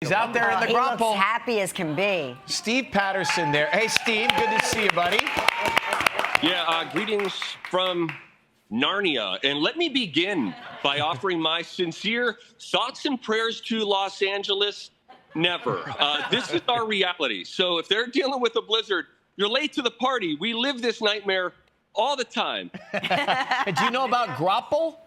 He's out there in the He looks grapple. happy as can be. Steve Patterson there. Hey, Steve, good to see you, buddy. Yeah, greetings from Narnia. And let me begin by offering my sincere thoughts and prayers to Los Angeles. Never. This is our reality. So if they're dealing with a blizzard, you're late to the party. We live this nightmare all the time. Do you know about grapple?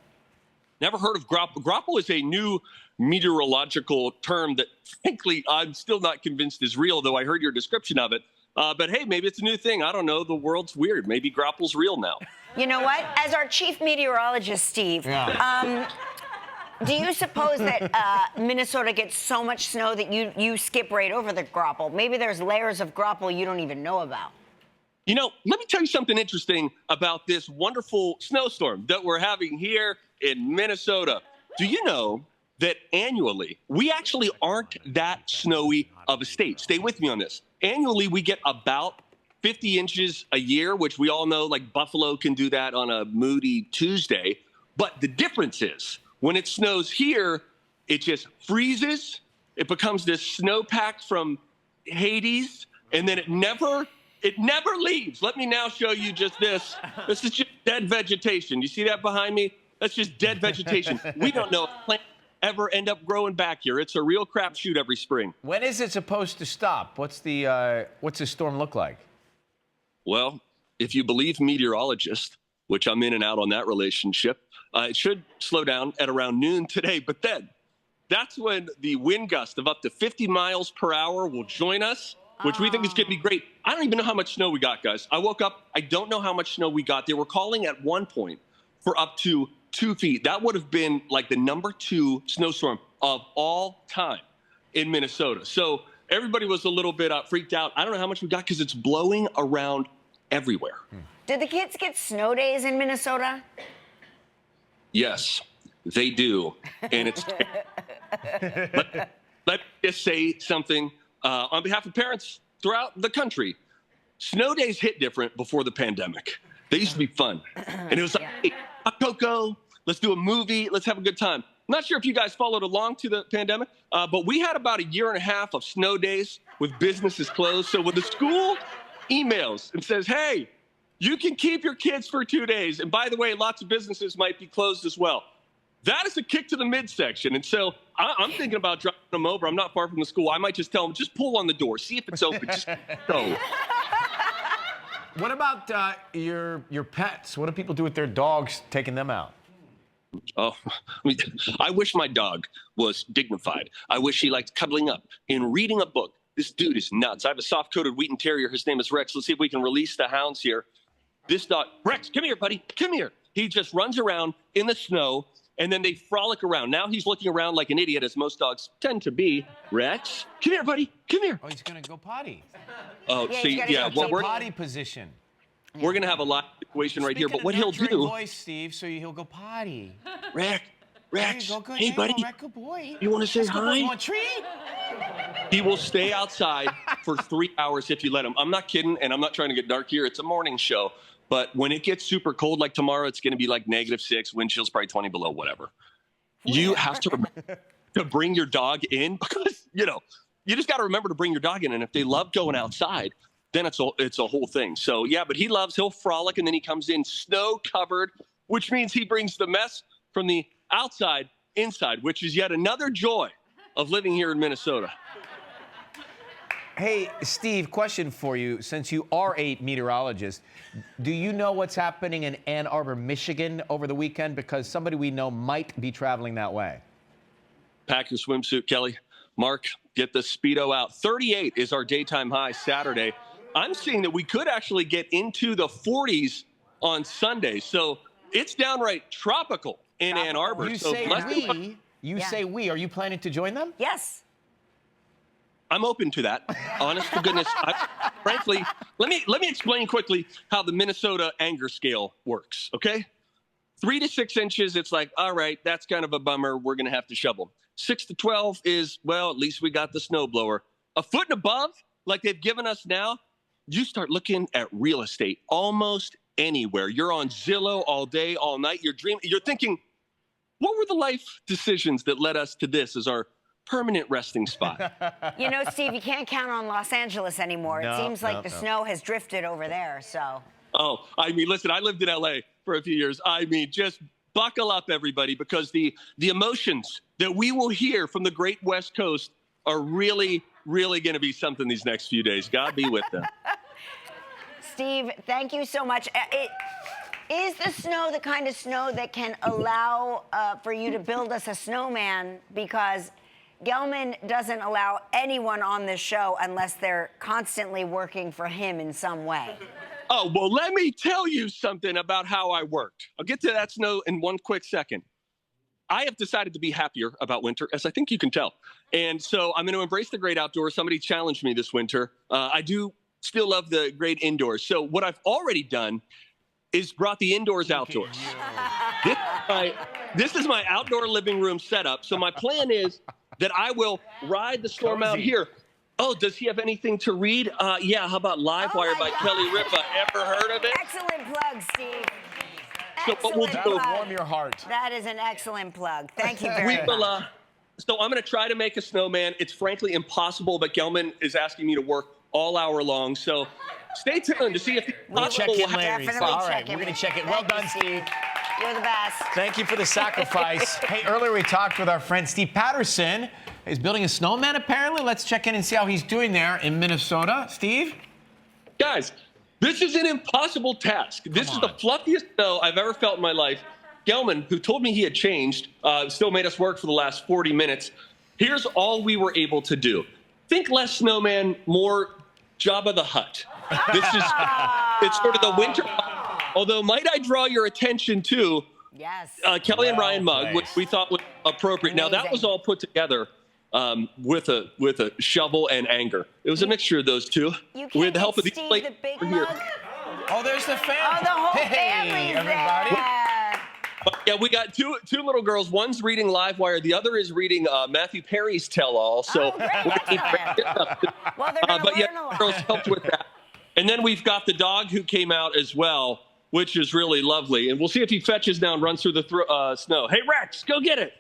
Never heard of grapple. Grapple is a new meteorological term that, frankly, I'm still not convinced is real, though I heard your description of it. But hey, maybe it's a new thing. I don't know. The world's weird. Maybe grapple's real now. You know what? As our chief meteorologist, Steve, do you suppose that Minnesota gets so much snow that you skip right over the grapple? Maybe there's layers of grapple you don't even know about. You know, let me tell you something interesting about this wonderful snowstorm that we're having here in Minnesota. Do you know that annually, we actually aren't that snowy of a state? Stay with me on this. Annually, we get about 50 inches a year, which we all know, like Buffalo can do that on a moody Tuesday. But the difference is when it snows here, it just freezes. It becomes this snowpack from Hades, and then it never leaves. Let me now show you just this. This is just dead vegetation. You see that behind me? That's just dead vegetation. We don't know if plants ever end up growing back here. It's a real crapshoot every spring. When is it supposed to stop? What's the storm look like? Well, if you believe meteorologists, which I'm in and out on that relationship, it should slow down at around noon today. But then that's when the wind gust of up to 50 miles per hour will join us, which we think is going to be great. I don't even know how much snow we got, guys. I woke up, I don't know how much snow we got. They were calling at one point for up to 2 feet. That would have been like the #2 snowstorm of all time in Minnesota. So everybody was a little bit freaked out. I don't know how much we got because it's blowing around everywhere. Do the kids get snow days in Minnesota? Yes, they do. And it's let me just say something on behalf of parents throughout the country. Snow days hit different before the pandemic. They used to be fun. And it was like, hey, Coco, let's do a movie. Let's have a good time. I'm not sure if you guys followed along to the pandemic, but we had about 1.5 years of snow days with businesses closed. So when the school emails and says, hey, you can keep your kids for 2 days. And by the way, lots of businesses might be closed as well. That is a kick to the midsection. And so I'm thinking about driving them over. I'm not far from the school. I might just tell them, just pull on the door. See if it's open. Just go. What about your pets? What do people do with their dogs, taking them out? Oh, I wish my dog was dignified. I wish he liked cuddling up and reading a book. This dude is nuts. I have a soft-coated Wheaten Terrier. His name is Rex. Let's see if we can release the hounds here. This dog, Rex, come here, buddy. Come here. He just runs around in the snow, and then they frolic around. Now he's looking around like an idiot, as most dogs tend to be. Rex, come here, buddy. Come here. Oh, he's going to go potty. Oh, Yeah, see, yeah. Well, we're potty position. We're going to have a live situation right here, but what he'll do... voice, Steve, so he'll go potty. Rex, Go, good, hey, buddy, good boy. you want to say hi? You want a treat? He will stay outside for 3 hours if you let him. I'm not kidding, and I'm not trying to get dark here. It's a morning show. But when it gets super cold, like tomorrow, it's going to be like -6, wind chill's probably 20 below, whatever. You have to remember to bring your dog in because, you just got to remember to bring your dog in. And if they love going outside, then it's a whole thing. So, yeah, but he'll frolic, and then he comes in snow-covered, which means he brings the mess from the outside inside, which is yet another joy of living here in Minnesota. Hey, Steve, question for you. Since you are a meteorologist, do you know what's happening in Ann Arbor, Michigan over the weekend? Because somebody we know might be traveling that way. Pack your swimsuit, Kelly. Mark, get the Speedo out. 38 is our daytime high Saturday. I'm seeing that we could actually get into the 40s on Sunday. So it's downright tropical in Ann Arbor. You so say we. You say we. Are you planning to join them? Yes. I'm open to that. Honest to goodness. Frankly, let me explain quickly how the Minnesota anger scale works, okay? 3 to 6 inches, it's like, all right, that's kind of a bummer. We're going to have to shovel. 6 to 12 is, well, at least we got the snowblower. A foot and above, like they've given us now, you start looking at real estate almost anywhere. You're on Zillow all day, all night. You're thinking, what were the life decisions that led us to this as our permanent resting spot. You know, Steve, you can't count on Los Angeles anymore. No, It seems like no, the no. snow has drifted over there, so. Oh, I mean, listen, I lived in LA for a few years. I mean, just buckle up, everybody, because the emotions that we will hear from the great West Coast are really, really going to be something these next few days. God be with them. Steve, thank you so much. Is the snow the kind of snow that can allow for you to build us a snowman? Because Gelman doesn't allow anyone on this show unless they're constantly working for him in some way. Oh, well, let me tell you something about how I worked. I'll get to that snow in one quick second. I have decided to be happier about winter, as I think you can tell. And so I'm going to embrace the great outdoors. Somebody challenged me this winter. I do still love the great indoors. So what I've already done is brought the indoors outdoors. This is my outdoor living room setup. So my plan is that I will ride the storm out here. Oh, does he have anything to read? Yeah, how about Livewire by Kelly Ripa? Ever heard of it? Excellent plug, Steve. So what we'll Excellent do- plug. Warm your heart. That is an excellent plug. Thank you very We much. will, so I'm going to try to make a snowman. It's frankly impossible, but Gelman is asking me to work all hour long. So stay tuned to see if it's We'll check possible. in later. Definitely All right, check in we're going with to check you. it. Well Thank you, done, Steve. You're the best. Thank you for the sacrifice. Hey, earlier we talked with our friend Steve Patterson. He's building a snowman, apparently. Let's check in and see how he's doing there in Minnesota. Steve? Guys, this is an impossible task. This is the fluffiest snow I've ever felt in my life. Gelman, who told me he had changed, still made us work for the last 40 minutes. Here's all we were able to do. Think less snowman, more Jabba the Hutt. This is, it's sort of the winter. Although, might I draw your attention to Yes. Kelly and Ryan mug, placed. which we thought was appropriate. Now, that was all put together with a shovel and anger. It was a mixture of those two. You can't With the help get of these Steve late the big here. mug. Oh, there's the family. Oh, the whole hey, family's everybody. there. But yeah, we got two little girls. One's reading Livewire. The other is reading Matthew Perry's tell-all. So Oh, great. we're gonna keep Excellent. it up. Well, they're going to But learn yeah, a lot. girls helped with that. And then we've got the dog who came out as well, which is really lovely. And we'll see if he fetches now and runs through the snow. Hey, Rex, go get it.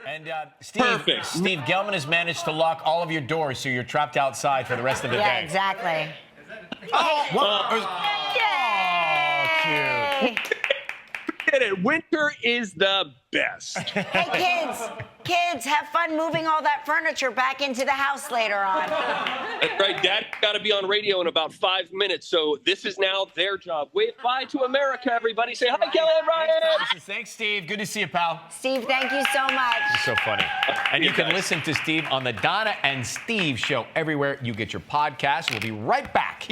And Steve, Perfect. Steve Gelman has managed to lock all of your doors, so you're trapped outside for the rest of the Yeah, day. exactly. Oh, what? Yay! Get it. Winter is the best. Hey, kids, have fun moving all that furniture back into the house later on. That's right. Dad's got to be on radio in about 5 minutes. So this is now their job. Wave bye to America, everybody. Say hi, Kelly and Ryan. Thanks, Steve. Good to see you, pal. Steve, thank you so much. So funny. And you can guys. listen to Steve on the Donna and Steve show everywhere you get your podcasts. We'll be right back.